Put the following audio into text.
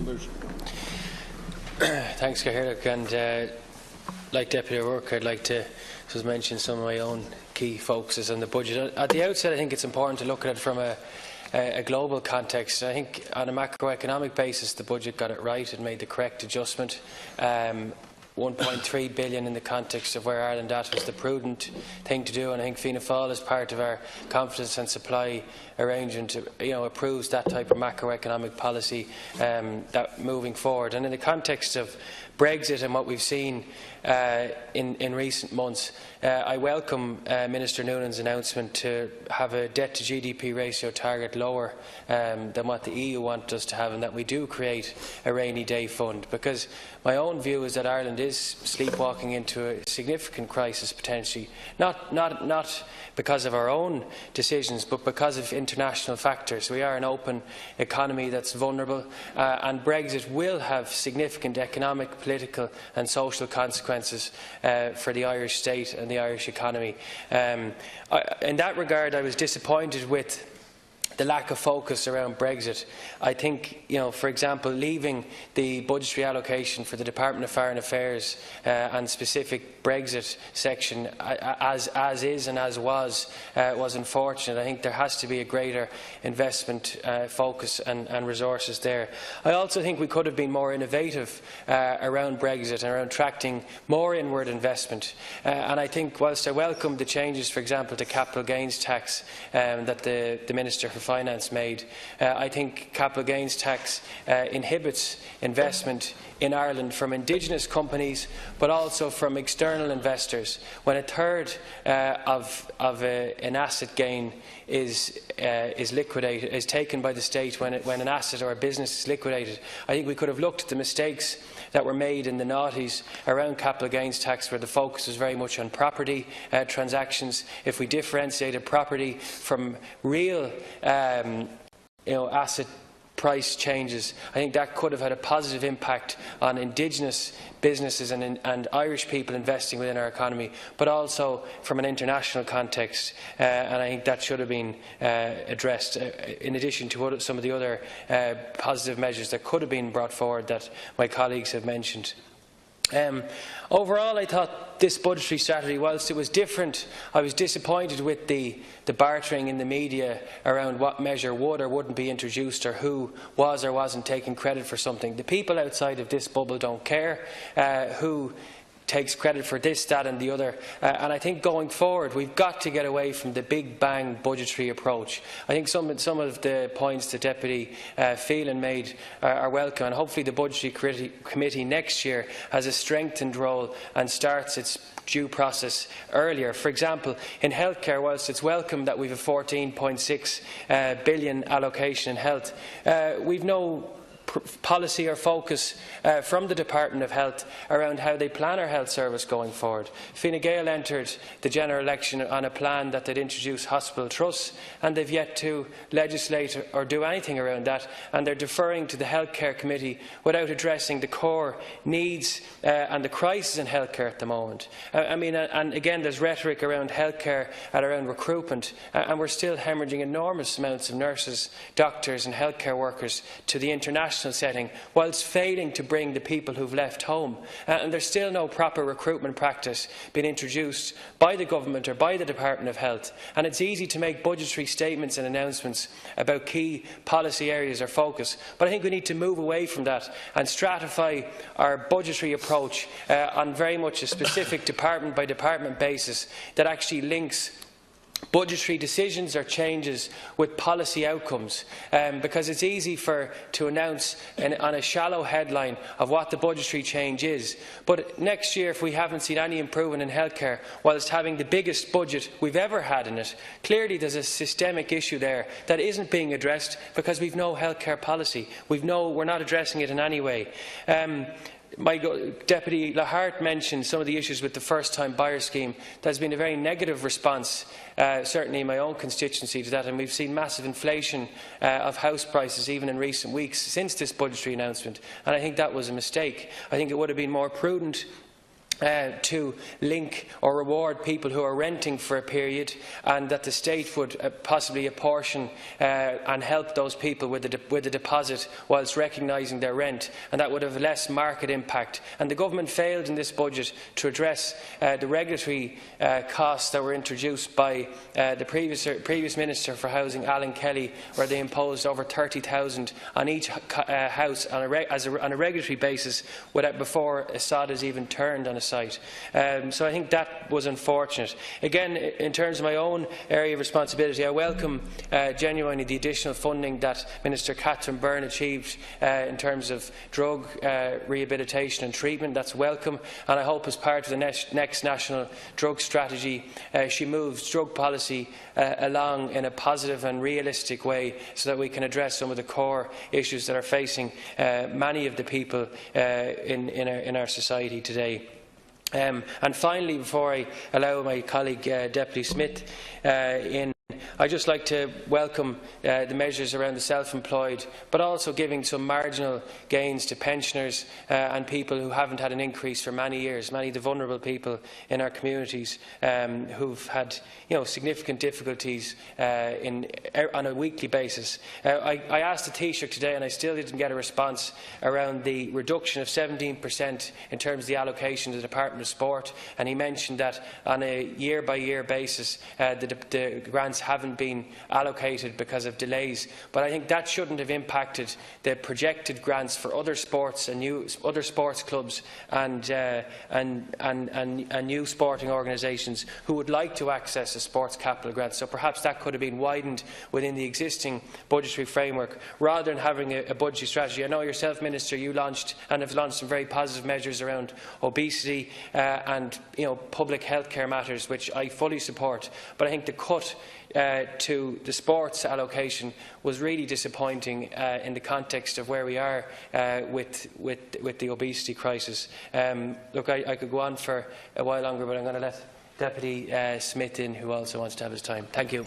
Chambers. Thanks, Cathaoirleach, and like Deputy O'Rourke, I'd like to just mention some of my own key focuses on the budget. At the outset, I think it's important to look at it from a global context. I think on a macroeconomic basis, the budget got it right. It made the correct adjustment. 1.3 billion in the context of where Ireland at was the prudent thing to do, and I think Fianna Fáil, as part of our confidence and supply arrangement, approves that type of macroeconomic policy that moving forward. And in the context of Brexit and what we've seen in recent months, I welcome Minister Noonan's announcement to have a debt to GDP ratio target lower than what the EU wants us to have, and that we do create a rainy day fund, because my own view is that Ireland is sleepwalking into a significant crisis potentially, not because of our own decisions, but because of international factors. We are an open economy that's vulnerable, and Brexit will have significant economic, political and social consequences for the Irish state and the Irish economy. In that regard, I was disappointed with the lack of focus around Brexit. I think, for example, leaving the budgetary allocation for the Department of Foreign Affairs and specific Brexit section as is and as was unfortunate. I think there has to be a greater investment focus and resources there. I also think we could have been more innovative around Brexit and around attracting more inward investment. And I think, whilst I welcome the changes, for example, to capital gains tax that the Minister for Finance made, I think capital gains tax inhibits investment in Ireland from indigenous companies, but also from external investors. When a third of an asset gain is liquidated, is taken by the state when an asset or a business is liquidated, I think we could have looked at the mistakes that were made in the noughties around capital gains tax, where the focus was very much on property transactions. If we differentiated property from real asset price changes, I think that could have had a positive impact on indigenous businesses and Irish people investing within our economy, but also from an international context. And I think that should have been addressed, in addition to some of the other positive measures that could have been brought forward that my colleagues have mentioned. Overall, I thought this budgetary strategy, whilst it was different, I was disappointed with the bartering in the media around what measure would or wouldn't be introduced, or who was or wasn't taking credit for something. The people outside of this bubble don't care who takes credit for this, that and the other. And I think going forward, we've got to get away from the big bang budgetary approach. I think some of the points that Deputy Phelan made are welcome, and hopefully the Budgetary Committee next year has a strengthened role and starts its due process earlier. For example, in healthcare, whilst it's welcome that we have a 14.6 billion allocation in health, we've no policy or focus from the Department of Health around how they plan our health service going forward. Fine Gael entered the general election on a plan that they'd introduce hospital trusts, and they've yet to legislate or do anything around that, and they're deferring to the Healthcare Committee without addressing the core needs and the crisis in healthcare at the moment. And again, there's rhetoric around healthcare and around recruitment, and we're still hemorrhaging enormous amounts of nurses, doctors and healthcare workers to the international setting, whilst failing to bring the people who've left home. And there's still no proper recruitment practice being introduced by the government or by the Department of Health. And it's easy to make budgetary statements and announcements about key policy areas or focus, but I think we need to move away from that and stratify our budgetary approach on very much a specific department by department basis that actually links budgetary decisions or changes with policy outcomes, because it's easy to announce on a shallow headline of what the budgetary change is. But next year, if we haven't seen any improvement in healthcare, whilst having the biggest budget we've ever had in it, clearly there's a systemic issue there that isn't being addressed because we've no healthcare policy. We're not addressing it in any way. My Deputy Lahart mentioned some of the issues with the first-time buyer scheme. There's been a very negative response, certainly in my own constituency, to that, and we've seen massive inflation of house prices even in recent weeks since this budgetary announcement, and I think that was a mistake. I think it would have been more prudent to link or reward people who are renting for a period, and that the state would possibly apportion and help those people with a deposit whilst recognising their rent, and that would have less market impact. And the government failed in this budget to address the regulatory costs that were introduced by the previous Minister for Housing, Alan Kelly, where they imposed over 30,000 on each house on a regulatory basis before a sod is even turned on a site. So I think that was unfortunate. Again, in terms of my own area of responsibility, I welcome genuinely the additional funding that Minister Catherine Byrne achieved in terms of drug rehabilitation and treatment. That's welcome, and I hope as part of the next national drug strategy she moves drug policy along in a positive and realistic way, so that we can address some of the core issues that are facing many of the people in our society today. And finally, before I allow my colleague Deputy Smith in, I'd just like to welcome the measures around the self-employed, but also giving some marginal gains to pensioners and people who haven't had an increase for many years, many of the vulnerable people in our communities who've had significant difficulties on a weekly basis. I asked the Taoiseach today, and I still didn't get a response around the reduction of 17% in terms of the allocation to the Department of Sport, and he mentioned that on a year-by-year basis the grants haven't been allocated because of delays. But I think that shouldn't have impacted the projected grants for other sports and other sports clubs and new sporting organisations who would like to access a sports capital grant. So perhaps that could have been widened within the existing budgetary framework, rather than having a budgetary strategy. I know yourself, Minister, you launched and have launched some very positive measures around obesity and public health care matters, which I fully support. But I think the cut to the sports allocation was really disappointing in the context of where we are with the obesity crisis. Look, I could go on for a while longer, but I'm going to let Deputy Smith in, who also wants to have his time. Thank you.